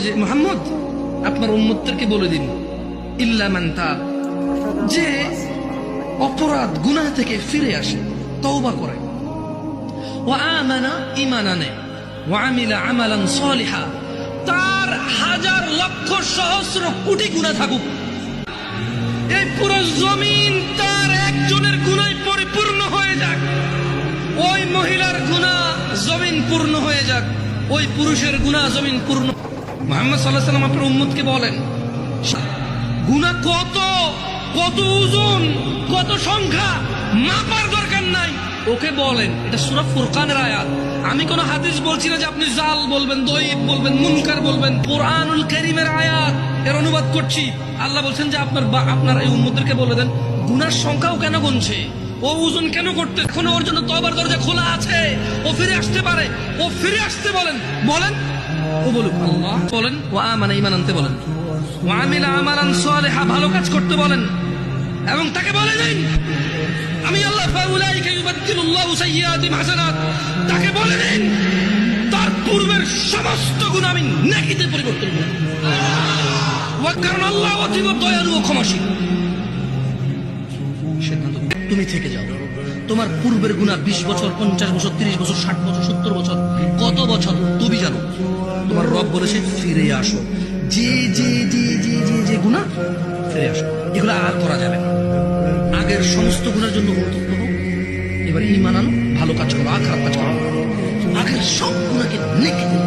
যে মুহাম্মদ আপনার উম্মতদেরকে বলে দিন ইল্লা মান তাব, যে অপরাধ গুনাহ থেকে ফিরে আসে, তওবা করে, ওয়া আমানা, ঈমান আনে, ওয়া আমিলা আমালান সালিহা, তার হাজার লক্ষ সহস্র কোটি গুনাহ থাকুক, এই পুরো জমিন তার একজনের গুনায় পরিপূর্ণ হয়ে যাক, ওই মহিলার গুনাহ জমিন পূর্ণ হয়ে যাক, ওই পুরুষের গুনাহ জমিন পূর্ণ। মুহাম্মদ সাল্লাল্লাহু আলাইহি ওয়াসাল্লাম আপনার উম্মতকে বলেন গুনাহ কত কত ওজন, কত সংখ্যা মাপার দরকার নাই, ওকে বলেন। এটা সূরা ফুরকানের আয়াত। আমি কোন হাদিস বলছি না যে আপনি জাল বলবেন, দঈফ বলবেন, মুনকার বলবেন। কুরআনুল কারীমের আয়াত, এর অনুবাদ করছি। আল্লাহ বলছেন যে আপনার এই উম্মতদেরকে বলে দেন গুনার সংখ্যাও কেন গুনছে, ও ওজন কেন করতে, এখন ওর জন্য তওবার দরজা খোলা আছে, ও ফিরে আসতে পারে, ও ফিরে আসতে বলেন, বলেন ও বলুক। আল্লাহ বলেন ওয়া আমানা, ঈমান আনতে বলেন, ওয়া আমিলা আমালান সালিহা, ভালো কাজ করতে বলেন, এবং তাকে বলে দিন আমি আল্লাহ ফাউলাইকা ইউবাদদিলুল্লাহু সাইয়্যাতিহিম হাসানাত, তাকে বলে দিন তার পূর্বের সমস্ত গুনাহ আমি নেকিতে পরিবর্তন করব, কারণ আল্লাহ অতীব দয়ালু ও ক্ষমাশীল। সিদ্ধান্ত তুমি থেকে যাও, তোমার পূর্বের গুনাহ 20 বছর, 50 বছর, 30 বছর, 60 বছর, 70 বছর, কত বছর তুমি জানো। তোমার রব বলেছে ফিরে আসো, যে যে যে যে যে যে গুনাহ ফিরে আসো, এগুলো আর করা যাবে না। আগের সমস্ত গুনার জন্য অনুতপ্ত হোক, এবার ঈমান আনো, ভালো কাজ করো, আর খারাপ কাজ করো, আগের সব গুনাহকে নেকি দিও।